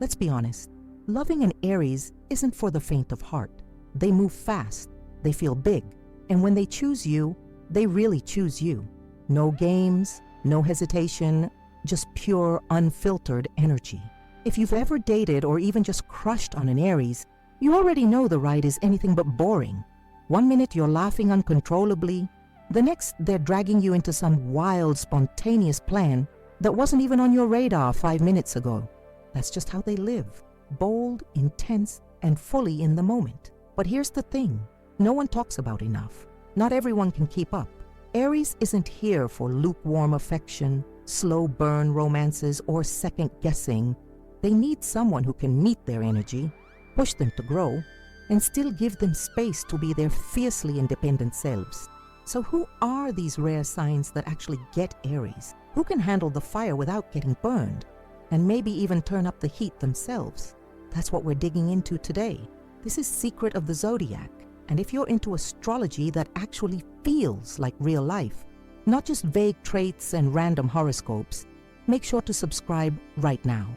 Let's be honest, loving an Aries isn't for the faint of heart. They move fast, they feel big, and when they choose you, they really choose you. No games, no hesitation, just pure, unfiltered energy. If you've ever dated or even just crushed on an Aries, you already know the ride is anything but boring. One minute you're laughing uncontrollably, the next they're dragging you into some wild, spontaneous plan that wasn't even on your radar 5 minutes ago. That's just how they live, bold, intense, and fully in the moment. But here's the thing, no one talks about enough. Not everyone can keep up. Aries isn't here for lukewarm affection, slow burn romances, or second guessing. They need someone who can meet their energy, push them to grow, and still give them space to be their fiercely independent selves. So who are these rare signs that actually get Aries? Who can handle the fire without getting burned? And maybe even turn up the heat themselves? That's what we're digging into today. This is Secret of the Zodiac. And if you're into astrology that actually feels like real life, not just vague traits and random horoscopes, make sure to subscribe right now.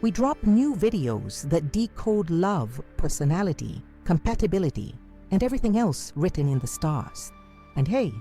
We drop new videos that decode love, personality, compatibility, and everything else written in the stars. And hey,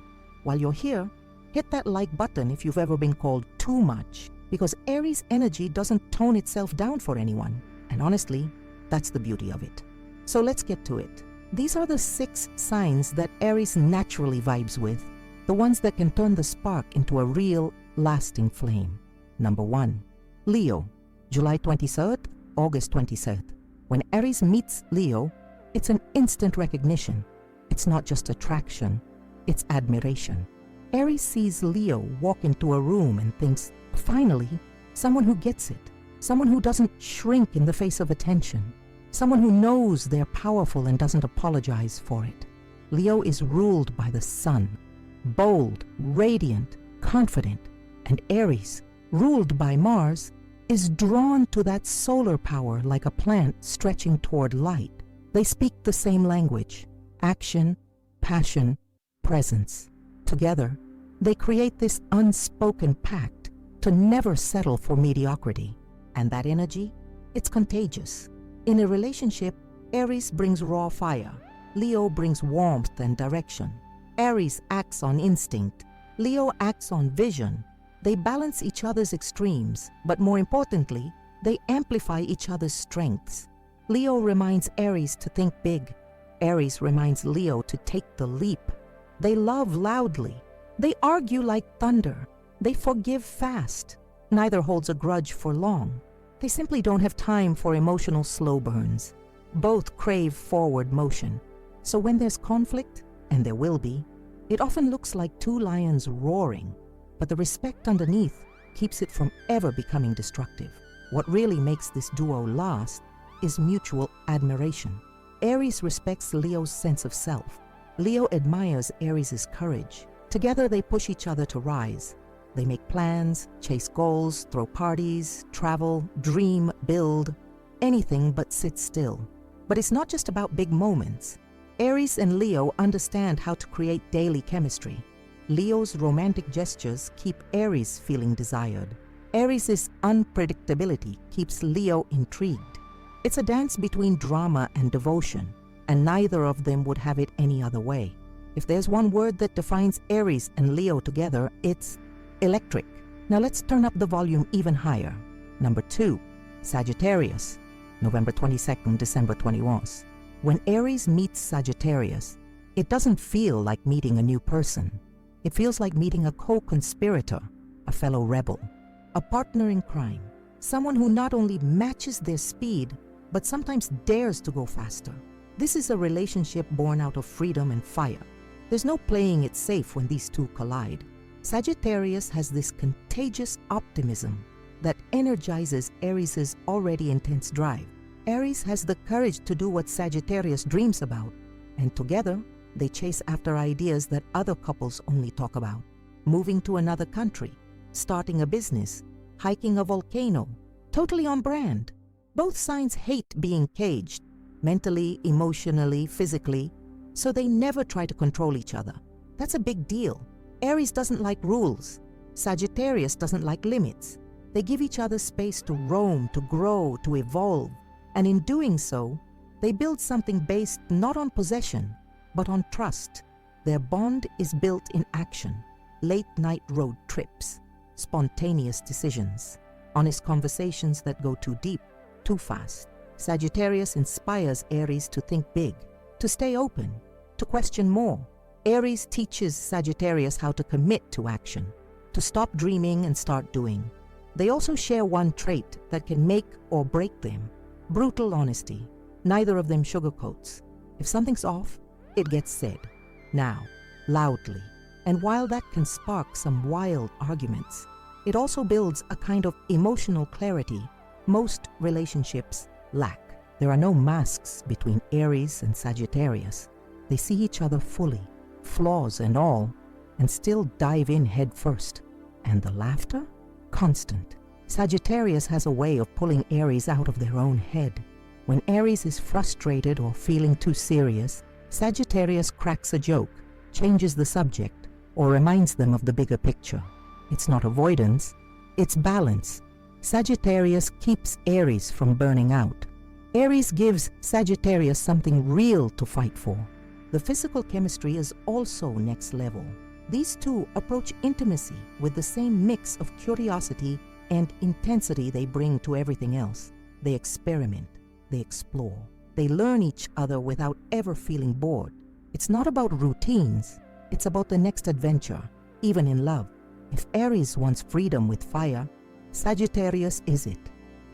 while you're here, hit that like button if you've ever been called too much, because Aries energy doesn't tone itself down for anyone. And honestly, that's the beauty of it. So let's get to it. These are the 6 signs that Aries naturally vibes with, the ones that can turn the spark into a real, lasting flame. Number 1, Leo, July 23rd, August 23rd. When Aries meets Leo, it's an instant recognition. It's not just attraction, it's admiration. Aries sees Leo walk into a room and thinks, finally, someone who gets it, someone who doesn't shrink in the face of attention, someone who knows they're powerful and doesn't apologize for it. Leo is ruled by the sun, bold, radiant, confident, and Aries, ruled by Mars, is drawn to that solar power like a plant stretching toward light. They speak the same language: action, passion, presence. Together, they create this unspoken pact to never settle for mediocrity. And that energy, it's contagious. In a relationship, Aries brings raw fire. Leo brings warmth and direction. Aries acts on instinct. Leo acts on vision. They balance each other's extremes, but more importantly, they amplify each other's strengths. Leo reminds Aries to think big. Aries reminds Leo to take the leap. They love loudly. They argue like thunder. They forgive fast. Neither holds a grudge for long. They simply don't have time for emotional slow burns. Both crave forward motion. So when there's conflict, and there will be, it often looks like 2 lions roaring, but the respect underneath keeps it from ever becoming destructive. What really makes this duo last is mutual admiration. Aries respects Leo's sense of self. Leo admires Aries' courage. Together they push each other to rise. They make plans, chase goals, throw parties, travel, dream, build, anything but sit still. But it's not just about big moments. Aries and Leo understand how to create daily chemistry. Leo's romantic gestures keep Aries feeling desired. Aries' unpredictability keeps Leo intrigued. It's a dance between drama and devotion, and neither of them would have it any other way. If there's one word that defines Aries and Leo together, it's electric. Now let's turn up the volume even higher. Number 2, Sagittarius, November 22nd, December 21st. When Aries meets Sagittarius, it doesn't feel like meeting a new person. It feels like meeting a co-conspirator, a fellow rebel, a partner in crime, someone who not only matches their speed, but sometimes dares to go faster. This is a relationship born out of freedom and fire. There's no playing it safe when these two collide. Sagittarius has this contagious optimism that energizes Aries' already intense drive. Aries has the courage to do what Sagittarius dreams about, and together they chase after ideas that other couples only talk about. Moving to another country, starting a business, hiking a volcano, totally on brand. Both signs hate being caged, mentally, emotionally, physically, so they never try to control each other. That's a big deal. Aries doesn't like rules. Sagittarius doesn't like limits. They give each other space to roam, to grow, to evolve, and in doing so, they build something based not on possession, but on trust. Their bond is built in action, late-night road trips, spontaneous decisions, honest conversations that go too deep, too fast. Sagittarius inspires Aries to think big, to stay open, to question more. Aries teaches Sagittarius how to commit to action, to stop dreaming and start doing. They also share one trait that can make or break them: brutal honesty. Neither of them sugarcoats. If something's off, it gets said, now, loudly. And while that can spark some wild arguments, it also builds a kind of emotional clarity most relationships lack. There are no masks between Aries and Sagittarius. They see each other fully, flaws and all, and still dive in head first. And the laughter? Constant. Sagittarius has a way of pulling Aries out of their own head. When Aries is frustrated or feeling too serious, Sagittarius cracks a joke, changes the subject, or reminds them of the bigger picture. It's not avoidance, it's balance. Sagittarius keeps Aries from burning out. Aries gives Sagittarius something real to fight for. The physical chemistry is also next level. These two approach intimacy with the same mix of curiosity and intensity they bring to everything else. They experiment, they explore, they learn each other without ever feeling bored. It's not about routines, it's about the next adventure, even in love. If Aries wants freedom with fire, Sagittarius is it.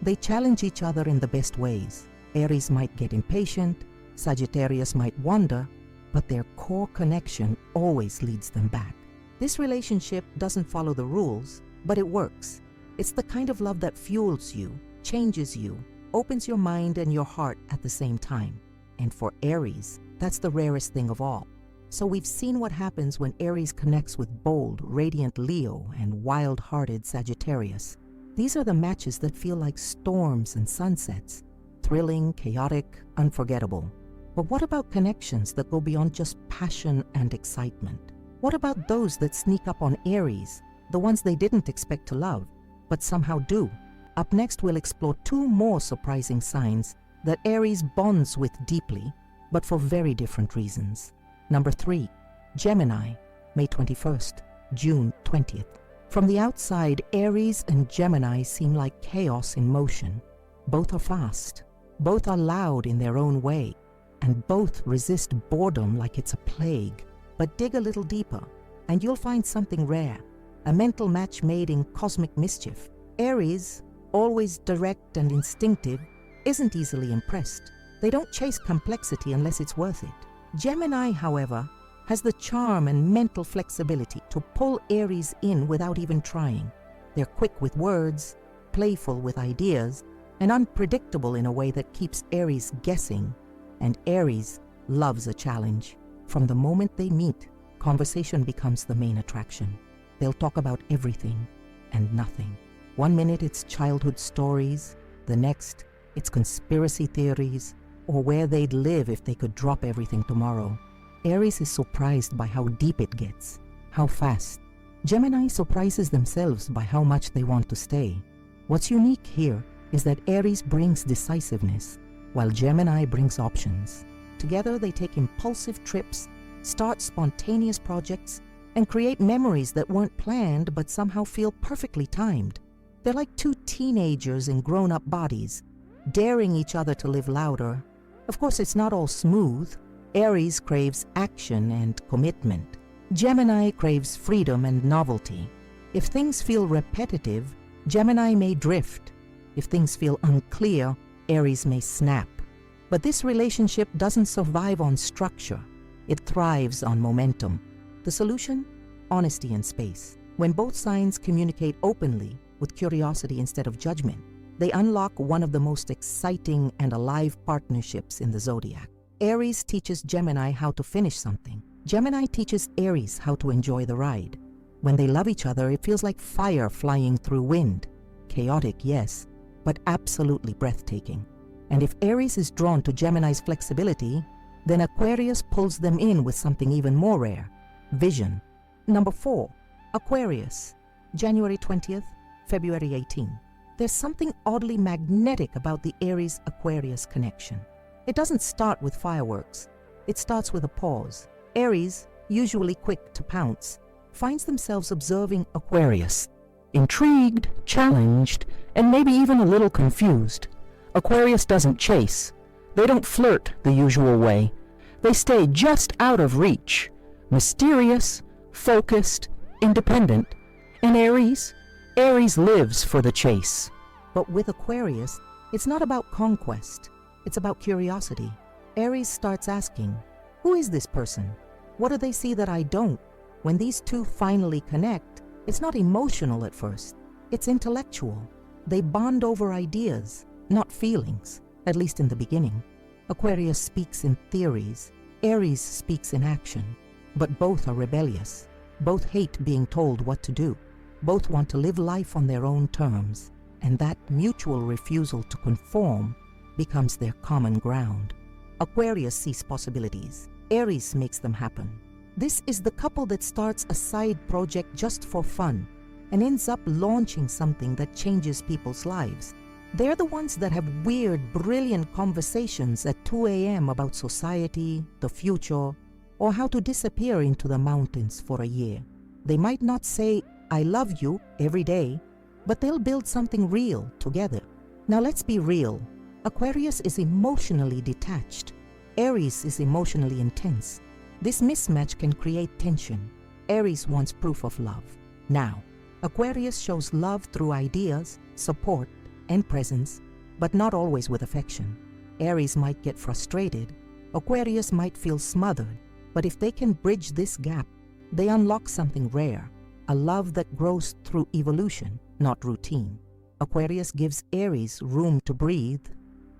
They challenge each other in the best ways. Aries might get impatient, Sagittarius might wander, but their core connection always leads them back. This relationship doesn't follow the rules, but it works. It's the kind of love that fuels you, changes you, opens your mind and your heart at the same time. And for Aries, that's the rarest thing of all. So we've seen what happens when Aries connects with bold, radiant Leo and wild-hearted Sagittarius. These are the matches that feel like storms and sunsets, thrilling, chaotic, unforgettable. But what about connections that go beyond just passion and excitement? What about those that sneak up on Aries, the ones they didn't expect to love, but somehow do? Up next, we'll explore two more surprising signs that Aries bonds with deeply, but for very different reasons. Number 3, Gemini, May 21st, June 20th. From the outside, Aries and Gemini seem like chaos in motion. Both are fast, both are loud in their own way, and both resist boredom like it's a plague. But dig a little deeper, and you'll find something rare, a mental match made in cosmic mischief. Aries, always direct and instinctive, isn't easily impressed. They don't chase complexity unless it's worth it. Gemini, however, has the charm and mental flexibility to pull Aries in without even trying. They're quick with words, playful with ideas, and unpredictable in a way that keeps Aries guessing. And Aries loves a challenge. From the moment they meet, conversation becomes the main attraction. They'll talk about everything and nothing. One minute it's childhood stories, the next it's conspiracy theories, or where they'd live if they could drop everything tomorrow. Aries is surprised by how deep it gets, how fast. Gemini surprises themselves by how much they want to stay. What's unique here is that Aries brings decisiveness, while Gemini brings options. Together they take impulsive trips, start spontaneous projects, and create memories that weren't planned but somehow feel perfectly timed. They're like two teenagers in grown-up bodies, daring each other to live louder. Of course, it's not all smooth. Aries craves action and commitment. Gemini craves freedom and novelty. If things feel repetitive, Gemini may drift. If things feel unclear, Aries may snap. But this relationship doesn't survive on structure. It thrives on momentum. The solution? Honesty and space. When both signs communicate openly, with curiosity instead of judgment, they unlock one of the most exciting and alive partnerships in the zodiac. Aries teaches Gemini how to finish something. Gemini teaches Aries how to enjoy the ride. When they love each other, it feels like fire flying through wind. Chaotic, yes, but absolutely breathtaking. And if Aries is drawn to Gemini's flexibility, then Aquarius pulls them in with something even more rare: vision. Number 4, Aquarius, January 20th, February 18. There's something oddly magnetic about the Aries-Aquarius connection. It doesn't start with fireworks. It starts with a pause. Aries, usually quick to pounce, finds themselves observing Aquarius, intrigued, challenged, and maybe even a little confused. Aquarius doesn't chase. They don't flirt the usual way. They stay just out of reach, mysterious, focused, independent. And Aries lives for the chase. But with Aquarius, it's not about conquest. It's about curiosity. Aries starts asking, who is this person? What do they see that I don't? When these two finally connect, it's not emotional at first. It's intellectual. They bond over ideas, not feelings, at least in the beginning. Aquarius speaks in theories. Aries speaks in action. But both are rebellious. Both hate being told what to do. Both want to live life on their own terms. And that mutual refusal to conform becomes their common ground. Aquarius sees possibilities. Aries makes them happen. This is the couple that starts a side project just for fun and ends up launching something that changes people's lives. They're the ones that have weird, brilliant conversations at 2 a.m. about society, the future, or how to disappear into the mountains for a year. They might not say, I love you, every day, but they'll build something real together. Now let's be real. Aquarius is emotionally detached. Aries is emotionally intense. This mismatch can create tension. Aries wants proof of love. Now, Aquarius shows love through ideas, support, and presence, but not always with affection. Aries might get frustrated. Aquarius might feel smothered. But if they can bridge this gap, they unlock something rare, a love that grows through evolution, not routine. Aquarius gives Aries room to breathe.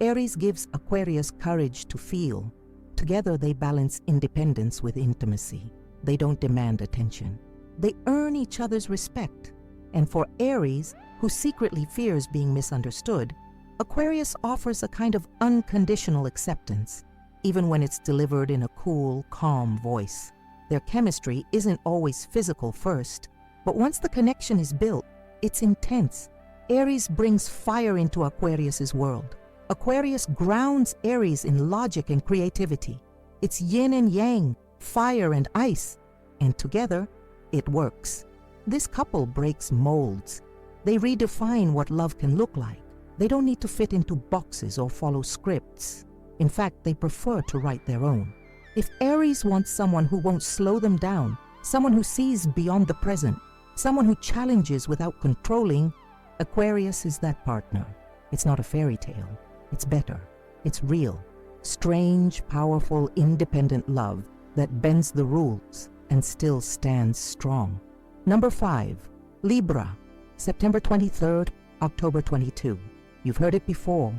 Aries gives Aquarius courage to feel. Together they balance independence with intimacy. They don't demand attention. They earn each other's respect. And for Aries, who secretly fears being misunderstood, Aquarius offers a kind of unconditional acceptance, even when it's delivered in a cool, calm voice. Their chemistry isn't always physical first, but once the connection is built, it's intense. Aries brings fire into Aquarius's world. Aquarius grounds Aries in logic and creativity. It's yin and yang, fire and ice, and together, it works. This couple breaks molds. They redefine what love can look like. They don't need to fit into boxes or follow scripts. In fact, they prefer to write their own. If Aries wants someone who won't slow them down, someone who sees beyond the present, someone who challenges without controlling, Aquarius is that partner. It's not a fairy tale. It's better. It's real. Strange, powerful, independent love that bends the rules and still stands strong. Number 5, Libra, September 23rd, October 22. You've heard it before.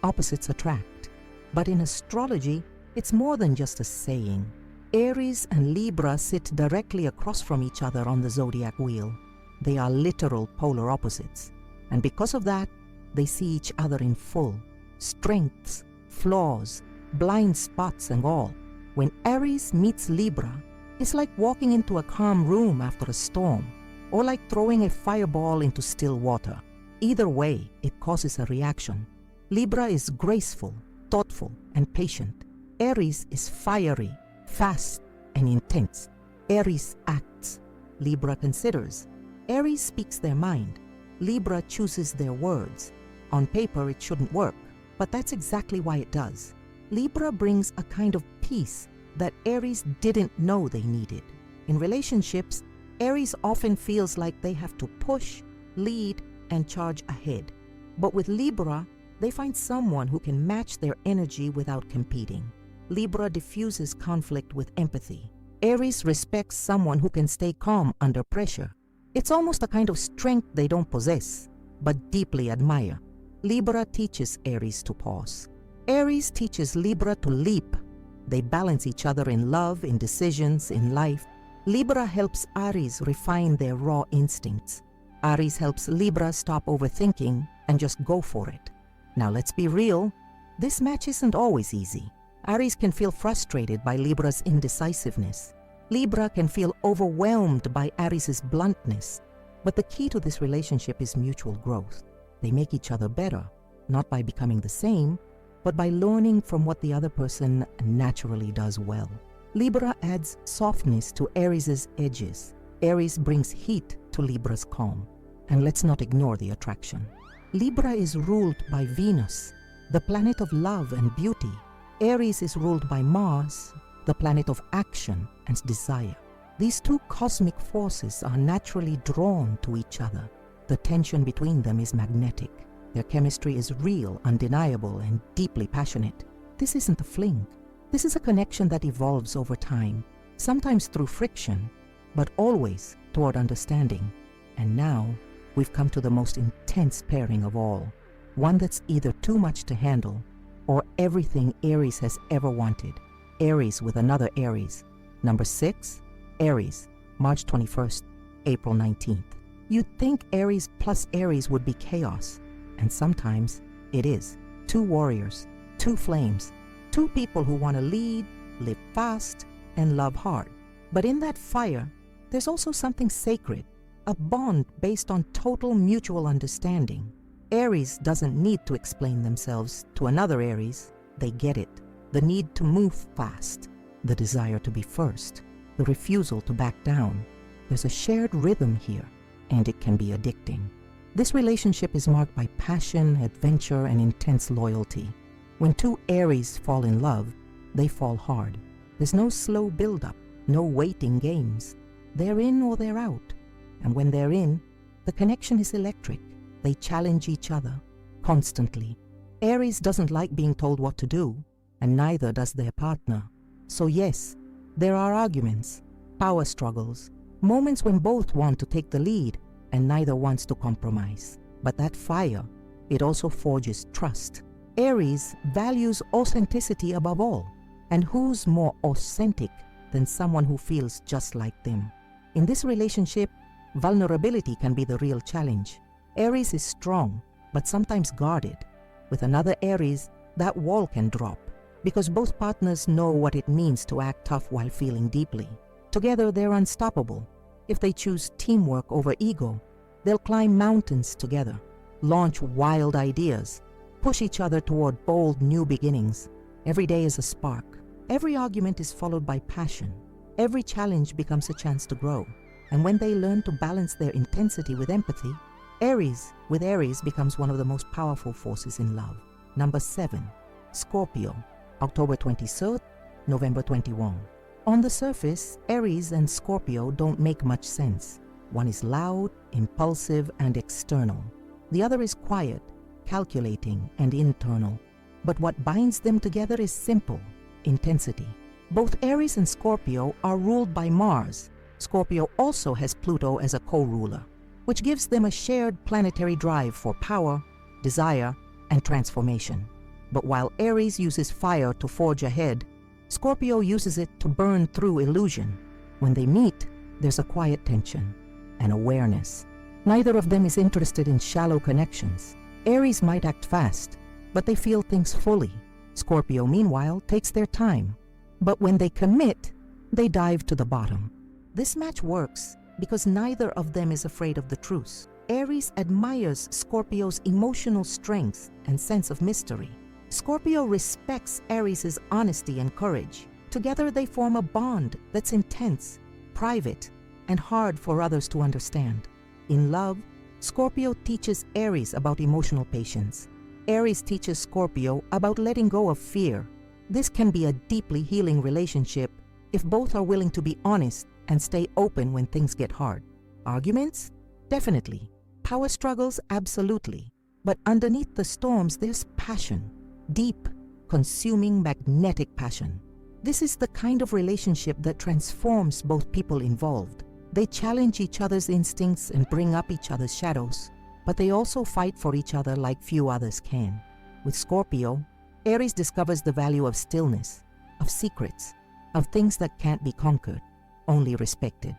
Opposites attract. But in astrology, it's more than just a saying. Aries and Libra sit directly across from each other on the zodiac wheel. They are literal polar opposites. And because of that, they see each other in full. Strengths, flaws, blind spots and all. When Aries meets Libra, it's like walking into a calm room after a storm, or like throwing a fireball into still water. Either way, it causes a reaction. Libra is graceful, thoughtful, and patient. Aries is fiery, fast, and intense. Aries acts. Libra considers. Aries speaks their mind. Libra chooses their words. On paper, it shouldn't work, but that's exactly why it does. Libra brings a kind of peace that Aries didn't know they needed. In relationships, Aries often feels like they have to push, lead, and charge ahead. But with Libra, they find someone who can match their energy without competing. Libra diffuses conflict with empathy. Aries respects someone who can stay calm under pressure. It's almost a kind of strength they don't possess, but deeply admire. Libra teaches Aries to pause. Aries teaches Libra to leap. They balance each other in love, in decisions, in life. Libra helps Aries refine their raw instincts. Aries helps Libra stop overthinking and just go for it. Now let's be real, this match isn't always easy. Aries can feel frustrated by Libra's indecisiveness. Libra can feel overwhelmed by Aries' bluntness. But the key to this relationship is mutual growth. They make each other better, not by becoming the same, but by learning from what the other person naturally does well. Libra adds softness to Aries' edges. Aries brings heat to Libra's calm. And let's not ignore the attraction. Libra is ruled by Venus, the planet of love and beauty. Aries is ruled by Mars, the planet of action and desire. These two cosmic forces are naturally drawn to each other. The tension between them is magnetic. Their chemistry is real, undeniable, and deeply passionate. This isn't a fling. This is a connection that evolves over time, sometimes through friction, but always toward understanding. And now, we've come to the most intense pairing of all, one that's either too much to handle or everything Aries has ever wanted. Aries with another Aries. Number 6, Aries, March 21st, April 19th. You'd think Aries plus Aries would be chaos, and sometimes it is. Two warriors, two flames, two people who want to lead, live fast, and love hard. But in that fire, there's also something sacred, a bond based on total mutual understanding. Aries doesn't need to explain themselves to another Aries. They get it. The need to move fast, the desire to be first, the refusal to back down. There's a shared rhythm here, and it can be addicting. This relationship is marked by passion, adventure, and intense loyalty. When two Aries fall in love, they fall hard. There's no slow build-up, no waiting games. They're in or they're out. And when they're in, the connection is electric. They challenge each other constantly. Aries doesn't like being told what to do, and neither does their partner. So yes, there are arguments, power struggles, moments when both want to take the lead and neither wants to compromise. But that fire, it also forges trust. Aries values authenticity above all. And who's more authentic than someone who feels just like them? In this relationship, vulnerability can be the real challenge. Aries is strong, but sometimes guarded. With another Aries, that wall can drop, because both partners know what it means to act tough while feeling deeply. Together, they're unstoppable. If they choose teamwork over ego, they'll climb mountains together, launch wild ideas, push each other toward bold new beginnings. Every day is a spark. Every argument is followed by passion. Every challenge becomes a chance to grow. And when they learn to balance their intensity with empathy, Aries with Aries becomes one of the most powerful forces in love. Number 7, Scorpio, October 23rd, November 21. On the surface, Aries and Scorpio don't make much sense. One is loud, impulsive, and external. The other is quiet, calculating, and internal. But what binds them together is simple: intensity. Both Aries and Scorpio are ruled by Mars. Scorpio also has Pluto as a co-ruler, which gives them a shared planetary drive for power, desire, and transformation. But while Aries uses fire to forge ahead, Scorpio uses it to burn through illusion. When they meet, there's a quiet tension, an awareness. Neither of them is interested in shallow connections. Aries might act fast, but they feel things fully. Scorpio, meanwhile, takes their time. But when they commit, they dive to the bottom. This match works because neither of them is afraid of the truth. Aries admires Scorpio's emotional strength and sense of mystery. Scorpio respects Aries' honesty and courage. Together they form a bond that's intense, private, and hard for others to understand. In love, Scorpio teaches Aries about emotional patience. Aries teaches Scorpio about letting go of fear. This can be a deeply healing relationship if both are willing to be honest and stay open when things get hard. Arguments? Definitely. Power struggles? Absolutely. But underneath the storms, there's passion. Deep, consuming, magnetic passion. This is the kind of relationship that transforms both people involved. They challenge each other's instincts and bring up each other's shadows, but they also fight for each other like few others can. With Scorpio, Aries discovers the value of stillness, of secrets, of things that can't be conquered, only respected.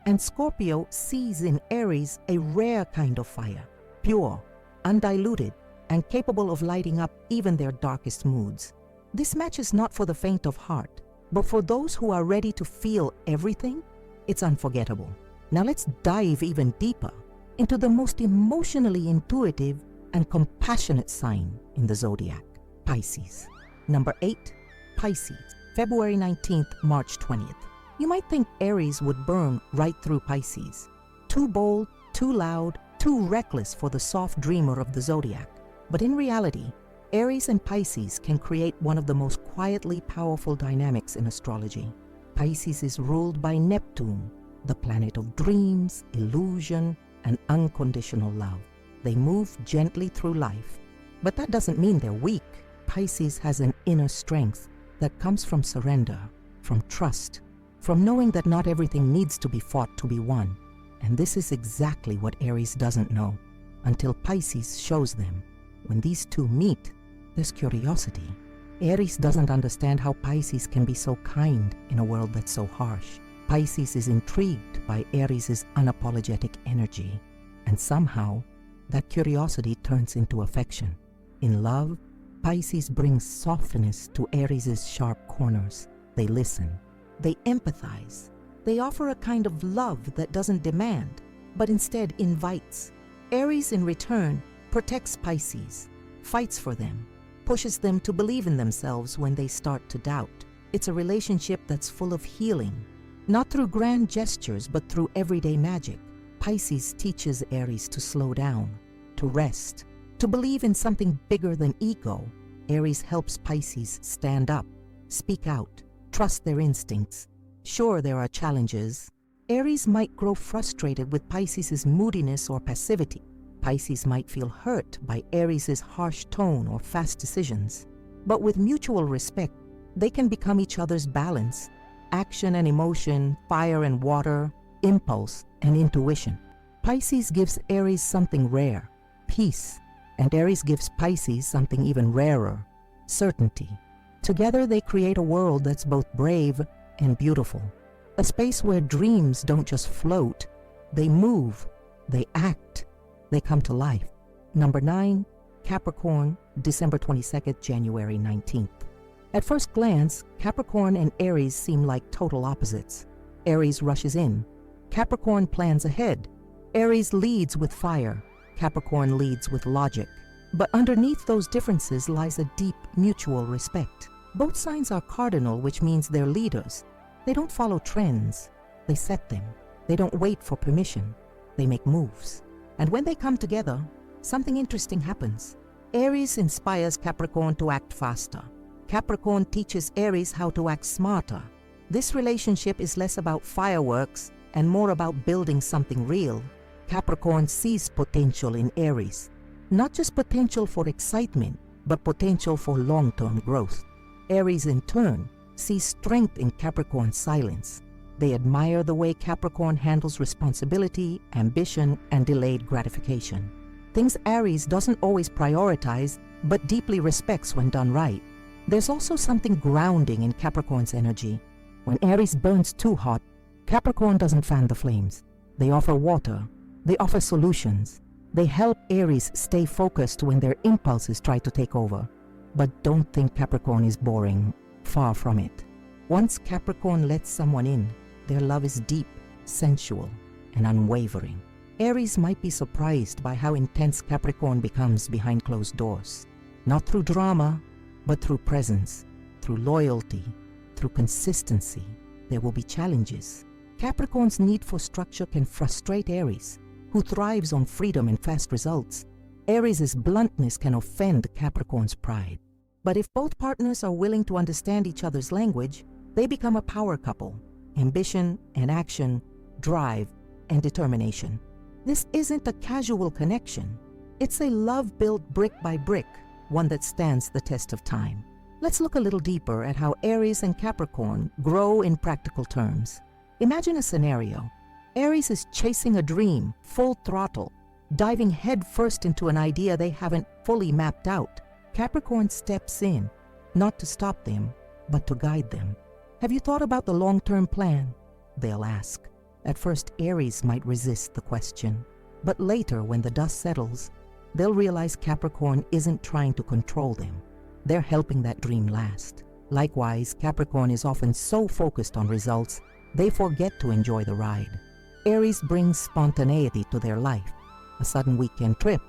And Scorpio sees in Aries a rare kind of fire, pure, undiluted, and capable of lighting up even their darkest moods. This match is not for the faint of heart, but for those who are ready to feel everything. It's unforgettable. Now let's dive even deeper. into the most emotionally intuitive and compassionate sign in the zodiac, Pisces. Number 8, Pisces, February 19th, March 20th. You might think Aries would burn right through Pisces. Too bold, too loud, too reckless for the soft dreamer of the zodiac. But in reality, Aries and Pisces can create one of the most quietly powerful dynamics in astrology. Pisces is ruled by Neptune, the planet of dreams, illusion, and unconditional love. They move gently through life, but that doesn't mean they're weak. Pisces has an inner strength that comes from surrender, from trust, from knowing that not everything needs to be fought to be won. And this is exactly what Aries doesn't know, until Pisces shows them. When these two meet, there's curiosity. Aries doesn't understand how Pisces can be so kind in a world that's so harsh. Pisces is intrigued by Aries' unapologetic energy, and somehow that curiosity turns into affection. In love, Pisces brings softness to Aries' sharp corners. They listen. They empathize. They offer a kind of love that doesn't demand, but instead invites. Aries, in return, protects Pisces, fights for them, pushes them to believe in themselves when they start to doubt. It's a relationship that's full of healing, not through grand gestures, but through everyday magic. Pisces teaches Aries to slow down, to rest, to believe in something bigger than ego. Aries helps Pisces stand up, speak out, trust their instincts. Sure, there are challenges. Aries might grow frustrated with Pisces' moodiness or passivity. Pisces might feel hurt by Aries' harsh tone or fast decisions. But with mutual respect, they can become each other's balance. Action and emotion, fire and water, impulse and intuition. Pisces gives Aries something rare, peace, and Aries gives Pisces something even rarer, certainty. Together they create a world that's both brave and beautiful. A space where dreams don't just float, they move, they act, they come to life. Number 9, Capricorn, December 22nd, January 19th. At first glance, Capricorn and Aries seem like total opposites. Aries rushes in. Capricorn plans ahead. Aries leads with fire. Capricorn leads with logic. But underneath those differences lies a deep mutual respect. Both signs are cardinal, which means they're leaders. They don't follow trends. They set them. They don't wait for permission. They make moves. And when they come together, something interesting happens. Aries inspires Capricorn to act faster. Capricorn teaches Aries how to act smarter. This relationship is less about fireworks and more about building something real. Capricorn sees potential in Aries. Not just potential for excitement, but potential for long-term growth. Aries, in turn, sees strength in Capricorn's silence. They admire the way Capricorn handles responsibility, ambition, and delayed gratification. Things Aries doesn't always prioritize, but deeply respects when done right. There's also something grounding in Capricorn's energy. When Aries burns too hot, Capricorn doesn't fan the flames. They offer water. They offer solutions. They help Aries stay focused when their impulses try to take over. But don't think Capricorn is boring. Far from it. Once Capricorn lets someone in, their love is deep, sensual, and unwavering. Aries might be surprised by how intense Capricorn becomes behind closed doors. Not through drama, but through presence, through loyalty, through consistency. There will be challenges. Capricorn's need for structure can frustrate Aries, who thrives on freedom and fast results. Aries' bluntness can offend Capricorn's pride. But if both partners are willing to understand each other's language, they become a power couple. Ambition and action, drive and determination. This isn't a casual connection. It's a love built brick by brick, one that stands the test of time. Let's look a little deeper at how Aries and Capricorn grow in practical terms. Imagine a scenario. Aries is chasing a dream, full throttle, diving headfirst into an idea they haven't fully mapped out. Capricorn steps in, not to stop them, but to guide them. Have you thought about the long-term plan? They'll ask. At first, Aries might resist the question, but later, when the dust settles, they'll realize Capricorn isn't trying to control them. They're helping that dream last. Likewise, Capricorn is often so focused on results, they forget to enjoy the ride. Aries brings spontaneity to their life. a sudden weekend trip,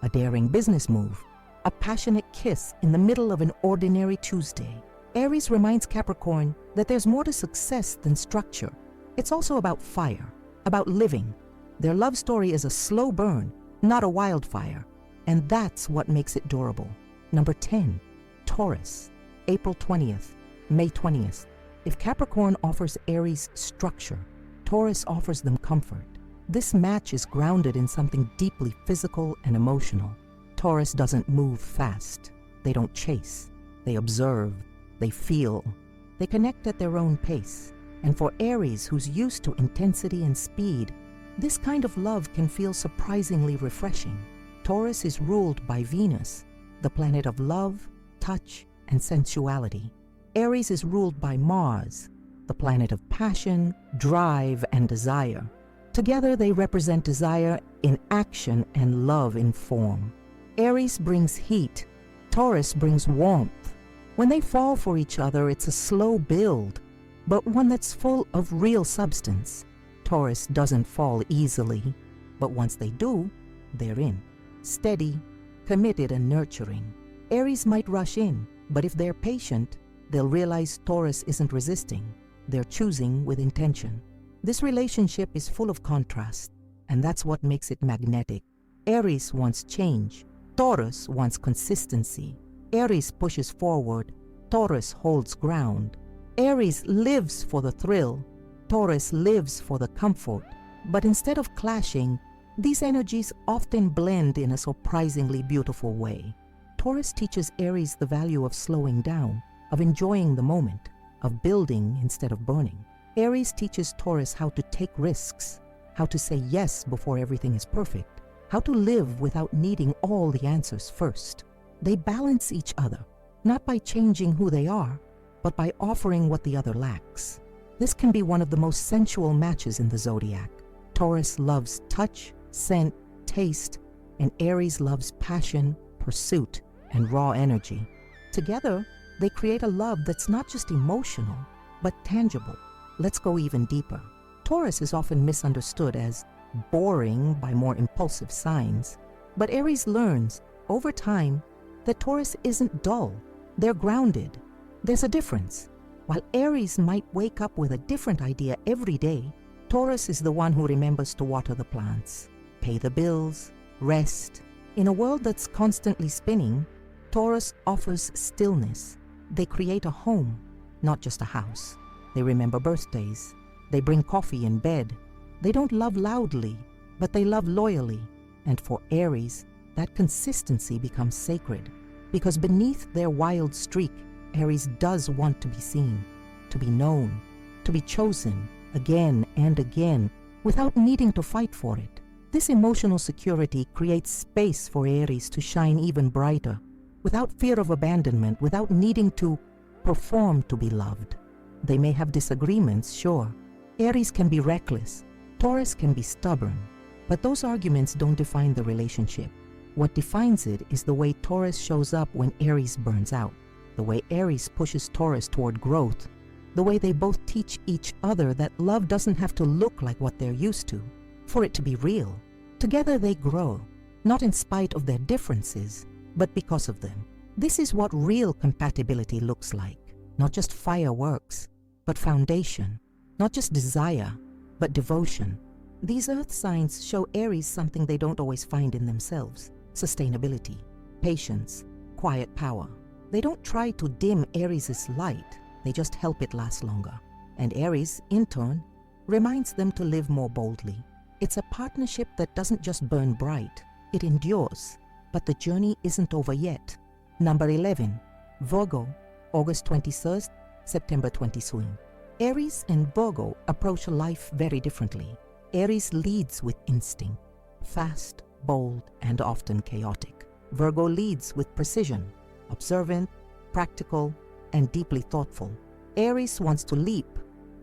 a daring business move, a passionate kiss in the middle of an ordinary Tuesday. Aries reminds Capricorn that there's more to success than structure. It's also about fire, about living. Their love story is a slow burn, not a wildfire, and that's what makes it durable. Number 10, Taurus, April 20th, May 20th. If Capricorn offers Aries structure, Taurus offers them comfort. This match is grounded in something deeply physical and emotional. Taurus doesn't move fast. They don't chase. They observe. They feel. They connect at their own pace. And for Aries, who's used to intensity and speed, this kind of love can feel surprisingly refreshing. Taurus is ruled by Venus, the planet of love, touch, and sensuality. Aries is ruled by Mars, the planet of passion, drive, and desire. Together, they represent desire in action and love in form. Aries brings heat. Taurus brings warmth. When they fall for each other, it's a slow build, but one that's full of real substance. Taurus doesn't fall easily, but once they do, they're in. Steady, committed, and nurturing. Aries might rush in, but if they're patient, they'll realize Taurus isn't resisting. They're choosing with intention. This relationship is full of contrast, and that's what makes it magnetic. Aries wants change. Taurus wants consistency. Aries pushes forward. Taurus holds ground. Aries lives for the thrill. Taurus lives for the comfort. But instead of clashing, these energies often blend in a surprisingly beautiful way. Taurus teaches Aries the value of slowing down, of enjoying the moment, of building instead of burning. Aries teaches Taurus how to take risks, how to say yes before everything is perfect, how to live without needing all the answers first. They balance each other, not by changing who they are, but by offering what the other lacks. This can be one of the most sensual matches in the zodiac. Taurus loves touch, scent, taste, and Aries loves passion, pursuit, and raw energy. Together, they create a love that's not just emotional, but tangible. Let's go even deeper. Taurus is often misunderstood as boring by more impulsive signs, but Aries learns, over time, that Taurus isn't dull. They're grounded. There's a difference. While Aries might wake up with a different idea every day, Taurus is the one who remembers to water the plants, pay the bills, rest. In a world that's constantly spinning, Taurus offers stillness. They create a home, not just a house. They remember birthdays. They bring coffee in bed. They don't love loudly, but they love loyally. And for Aries, that consistency becomes sacred. Because beneath their wild streak, Aries does want to be seen, to be known, to be chosen again and again without needing to fight for it. This emotional security creates space for Aries to shine even brighter, without fear of abandonment, without needing to perform to be loved. They may have disagreements, sure. Aries can be reckless. Taurus can be stubborn. But those arguments don't define the relationship. What defines it is the way Taurus shows up when Aries burns out, the way Aries pushes Taurus toward growth, the way they both teach each other that love doesn't have to look like what they're used to for it to be real. Together they grow, not in spite of their differences, but because of them. This is what real compatibility looks like. Not just fireworks, but foundation. Not just desire, but devotion. These earth signs show Aries something they don't always find in themselves: sustainability, patience, quiet power. They don't try to dim Aries' light, they just help it last longer. And Aries, in turn, reminds them to live more boldly. It's a partnership that doesn't just burn bright, it endures. But the journey isn't over yet. Number 11, Virgo, August 21st, September 20th. Aries and Virgo approach life very differently. Aries leads with instinct, fast, bold, and often chaotic. Virgo leads with precision, observant, practical, and deeply thoughtful. Aries wants to leap.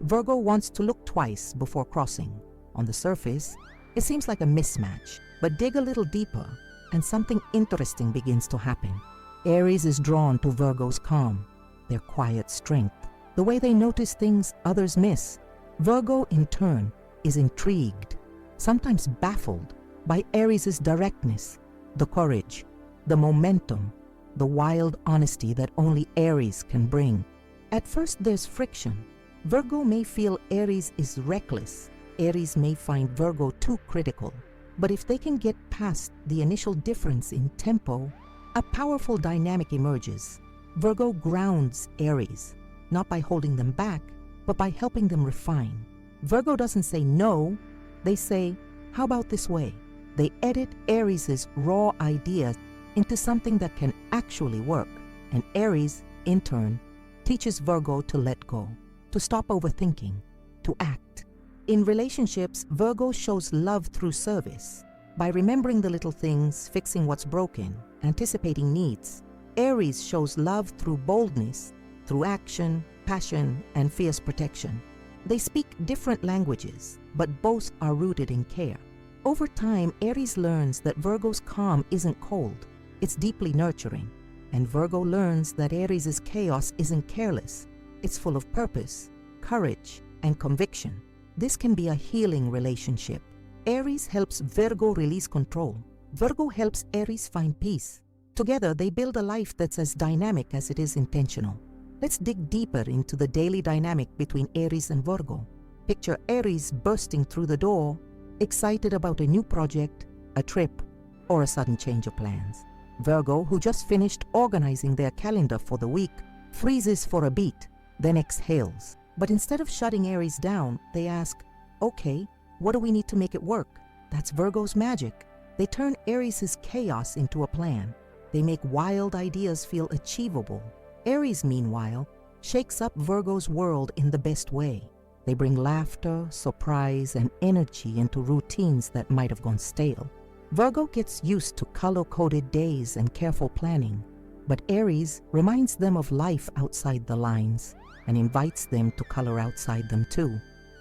Virgo wants to look twice before crossing. On the surface, it seems like a mismatch, but dig a little deeper, and something interesting begins to happen. Aries is drawn to Virgo's calm, their quiet strength, the way they notice things others miss. Virgo, in turn, is intrigued, sometimes baffled, by Aries' directness, the courage, the momentum, the wild honesty that only Aries can bring. At first there's friction. Virgo may feel Aries is reckless. Aries may find Virgo too critical. But if they can get past the initial difference in tempo, a powerful dynamic emerges. Virgo grounds Aries, not by holding them back, but by helping them refine. Virgo doesn't say no, they say, how about this way? They edit Aries' raw ideas into something that can actually work. And Aries, in turn, teaches Virgo to let go, to stop overthinking, to act. In relationships, Virgo shows love through service. By remembering the little things, fixing what's broken, anticipating needs. Aries shows love through boldness, through action, passion, and fierce protection. They speak different languages, but both are rooted in care. Over time, Aries learns that Virgo's calm isn't cold, it's deeply nurturing. And Virgo learns that Aries' chaos isn't careless, it's full of purpose, courage, and conviction. This can be a healing relationship. Aries helps Virgo release control. Virgo helps Aries find peace. Together, they build a life that's as dynamic as it is intentional. Let's dig deeper into the daily dynamic between Aries and Virgo. Picture Aries bursting through the door, excited about a new project, a trip, or a sudden change of plans. Virgo, who just finished organizing their calendar for the week, freezes for a beat, then exhales. But instead of shutting Aries down, they ask, okay, what do we need to make it work? That's Virgo's magic. They turn Aries' chaos into a plan. They make wild ideas feel achievable. Aries, meanwhile, shakes up Virgo's world in the best way. They bring laughter, surprise, and energy into routines that might have gone stale. Virgo gets used to color-coded days and careful planning, but Aries reminds them of life outside the lines and invites them to color outside them too.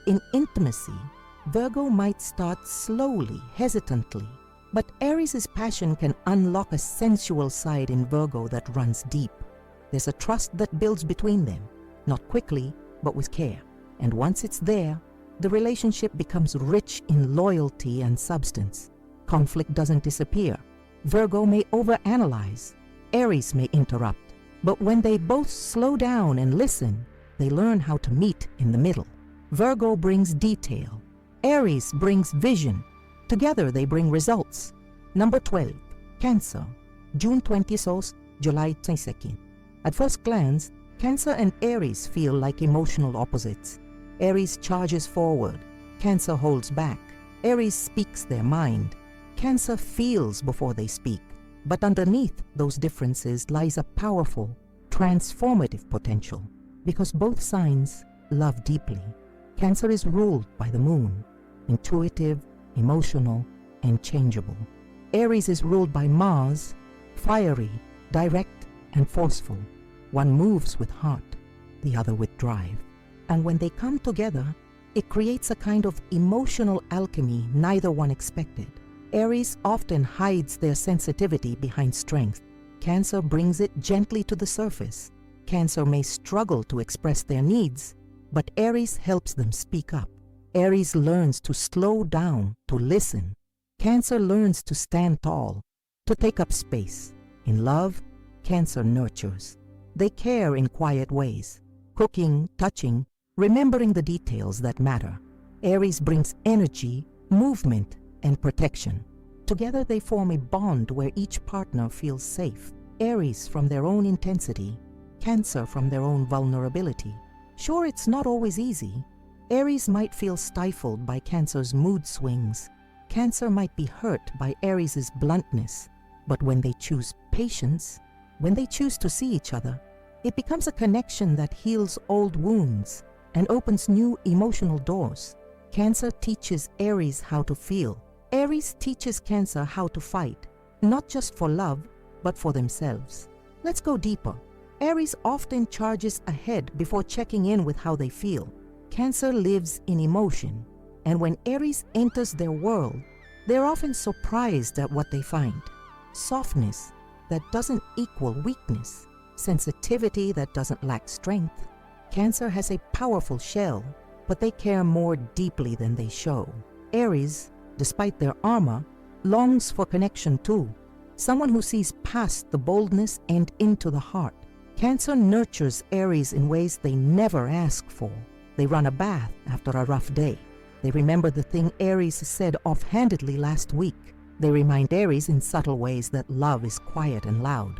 In intimacy, Virgo might start slowly, hesitantly, but Aries' passion can unlock a sensual side in Virgo that runs deep. There's a trust that builds between them, not quickly, but with care. And once it's there, the relationship becomes rich in loyalty and substance. Conflict doesn't disappear. Virgo may overanalyze. Aries may interrupt. But when they both slow down and listen, they learn how to meet in the middle. Virgo brings detail. Aries brings vision. Together they bring results. Number 12, Cancer, June 26, July 22nd. At first glance, Cancer and Aries feel like emotional opposites. Aries charges forward. Cancer holds back. Aries speaks their mind. Cancer feels before they speak. But underneath those differences lies a powerful, transformative potential. Because both signs love deeply. Cancer is ruled by the moon, intuitive, emotional, and changeable. Aries is ruled by Mars, fiery, direct, and forceful. One moves with heart, the other with drive. And when they come together, it creates a kind of emotional alchemy neither one expected. Aries often hides their sensitivity behind strength. Cancer brings it gently to the surface. Cancer may struggle to express their needs, but Aries helps them speak up. Aries learns to slow down, to listen. Cancer learns to stand tall, to take up space. In love, Cancer nurtures. They care in quiet ways, cooking, touching, remembering the details that matter. Aries brings energy, movement, and protection. Together they form a bond where each partner feels safe. Aries from their own intensity, Cancer from their own vulnerability. Sure, it's not always easy. Aries might feel stifled by Cancer's mood swings. Cancer might be hurt by Aries' bluntness. But when they choose patience, when they choose to see each other, it becomes a connection that heals old wounds and opens new emotional doors. Cancer teaches Aries how to feel. Aries teaches Cancer how to fight, not just for love, but for themselves. Let's go deeper. Aries often charges ahead before checking in with how they feel. Cancer lives in emotion, and when Aries enters their world, they're often surprised at what they find. Softness that doesn't equal weakness, sensitivity that doesn't lack strength. Cancer has a powerful shell, but they care more deeply than they show. Aries, despite their armor, longs for connection too, someone who sees past the boldness and into the heart. Cancer nurtures Aries in ways they never ask for. They run a bath after a rough day. They remember the thing Aries said offhandedly last week. They remind Aries in subtle ways that love is quiet and loud.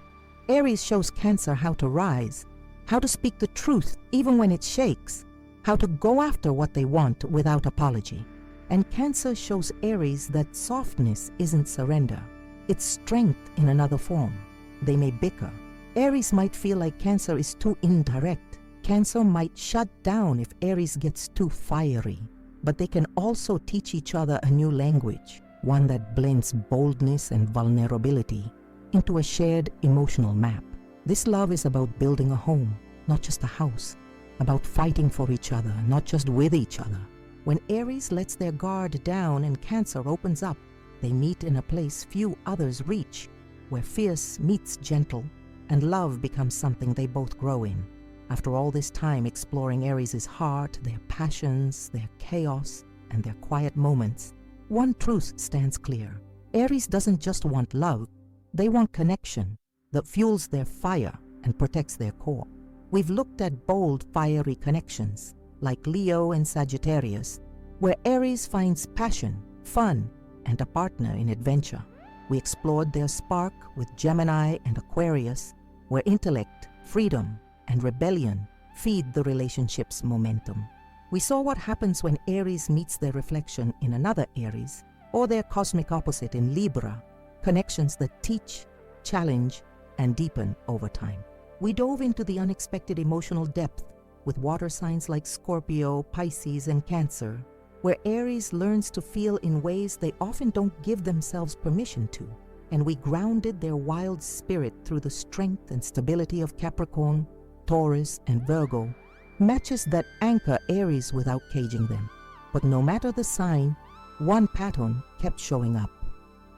Aries shows Cancer how to rise, how to speak the truth even when it shakes, how to go after what they want without apology. And Cancer shows Aries that softness isn't surrender. It's strength in another form. They may bicker. Aries might feel like Cancer is too indirect. Cancer might shut down if Aries gets too fiery. But they can also teach each other a new language, one that blends boldness and vulnerability into a shared emotional map. This love is about building a home, not just a house. About fighting for each other, not just with each other. When Aries lets their guard down and Cancer opens up, they meet in a place few others reach, where fierce meets gentle and love becomes something they both grow in. After all this time exploring Aries' heart, their passions, their chaos, and their quiet moments, one truth stands clear. Aries doesn't just want love, they want connection that fuels their fire and protects their core. We've looked at bold, fiery connections, like Leo and Sagittarius, where Aries finds passion, fun, and a partner in adventure. We explored their spark with Gemini and Aquarius, where intellect, freedom, and rebellion feed the relationship's momentum. We saw what happens when Aries meets their reflection in another Aries, or their cosmic opposite in Libra, connections that teach, challenge, and deepen over time. We dove into the unexpected emotional depth with water signs like Scorpio, Pisces, and Cancer, where Aries learns to feel in ways they often don't give themselves permission to. And we grounded their wild spirit through the strength and stability of Capricorn, Taurus, and Virgo, matches that anchor Aries without caging them. But no matter the sign, one pattern kept showing up.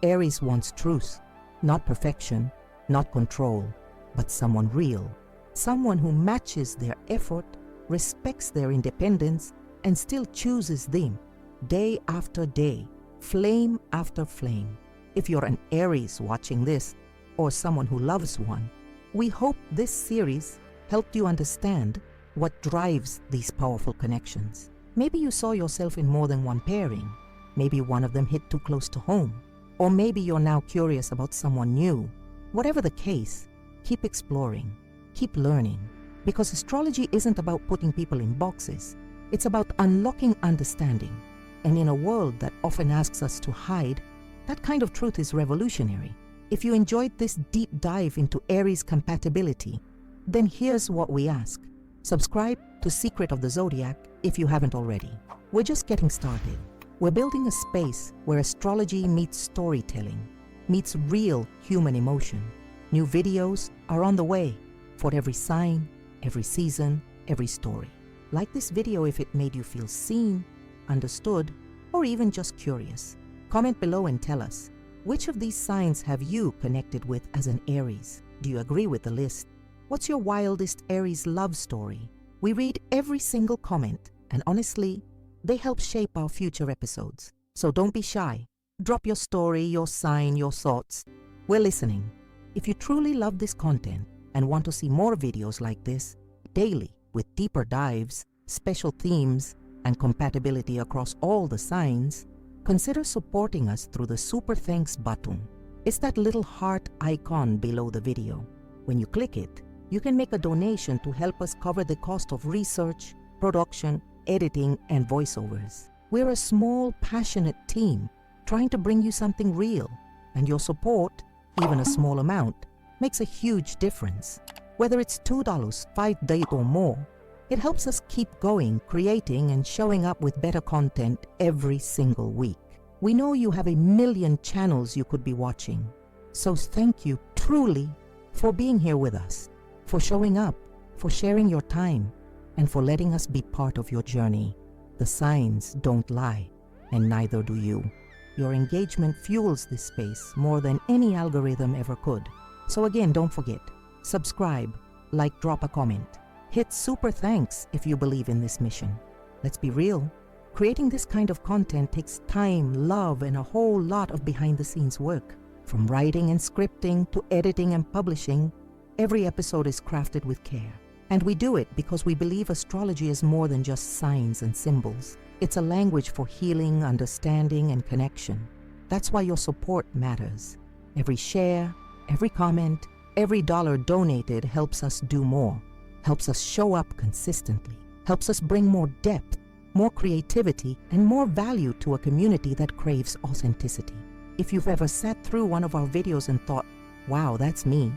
Aries wants truth, not perfection, not control, but someone real, someone who matches their effort, respects their independence, and still chooses them day after day, flame after flame. If you're an Aries watching this, or someone who loves one, we hope this series helped you understand what drives these powerful connections. Maybe you saw yourself in more than one pairing. Maybe one of them hit too close to home. Or maybe you're now curious about someone new. Whatever the case, keep exploring, keep learning, because astrology isn't about putting people in boxes. It's about unlocking understanding. And in a world that often asks us to hide, that kind of truth is revolutionary. If you enjoyed this deep dive into Aries compatibility, then here's what we ask. Subscribe to Secret of the Zodiac if you haven't already. We're just getting started. We're building a space where astrology meets storytelling, meets real human emotion. New videos are on the way for every sign, every season, every story. Like this video if it made you feel seen, understood, or even just curious. Comment below and tell us, which of these signs have you connected with as an Aries? Do you agree with the list? What's your wildest Aries love story? We read every single comment, and honestly, they help shape our future episodes. So don't be shy. Drop your story, your sign, your thoughts. We're listening. If you truly love this content and want to see more videos like this, daily, with deeper dives, special themes, and compatibility across all the signs, consider supporting us through the Super Thanks button. It's that little heart icon below the video. When you click it, you can make a donation to help us cover the cost of research, production, editing, and voiceovers. We're a small, passionate team trying to bring you something real, and your support, even a small amount, makes a huge difference. Whether it's $2, $5 or more, it helps us keep going, creating, and showing up with better content every single week. We know you have a million channels you could be watching, so thank you truly for being here with us, for showing up, for sharing your time, and for letting us be part of your journey. The signs don't lie, and neither do you. Your engagement fuels this space more than any algorithm ever could. So again, don't forget, subscribe, like, drop a comment. Hit super thanks if you believe in this mission. Let's be real. Creating this kind of content takes time, love, and a whole lot of behind-the-scenes work. From writing and scripting to editing and publishing, every episode is crafted with care. And we do it because we believe astrology is more than just signs and symbols. It's a language for healing, understanding, and connection. That's why your support matters. Every share, every comment, every dollar donated helps us do more, helps us show up consistently, helps us bring more depth, more creativity, and more value to a community that craves authenticity. If you've ever sat through one of our videos and thought, wow, that's me,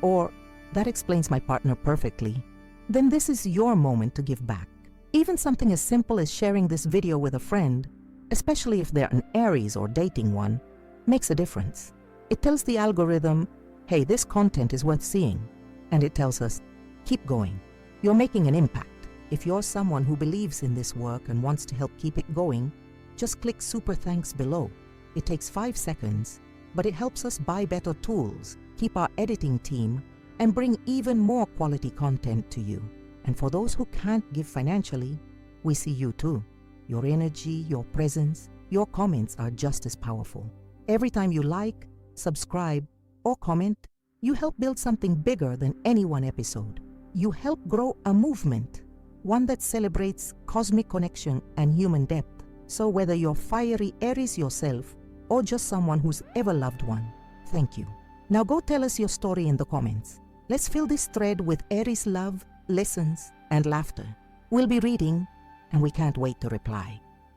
or that explains my partner perfectly, then this is your moment to give back. Even something as simple as sharing this video with a friend, especially if they're an Aries or dating one, makes a difference. It tells the algorithm, hey, this content is worth seeing. And it tells us, keep going. You're making an impact. If you're someone who believes in this work and wants to help keep it going, just click Super Thanks below. It takes 5 seconds, but it helps us buy better tools, keep our editing team, and bring even more quality content to you. And for those who can't give financially, we see you too. Your energy, your presence, your comments are just as powerful. Every time you like, subscribe, or comment, you help build something bigger than any one episode. You help grow a movement, one that celebrates cosmic connection and human depth. So whether you're fiery Aries yourself or just someone who's ever loved one, thank you. Now go tell us your story in the comments. Let's fill this thread with Aries love, lessons, and laughter. We'll be reading, and we can't wait to reply.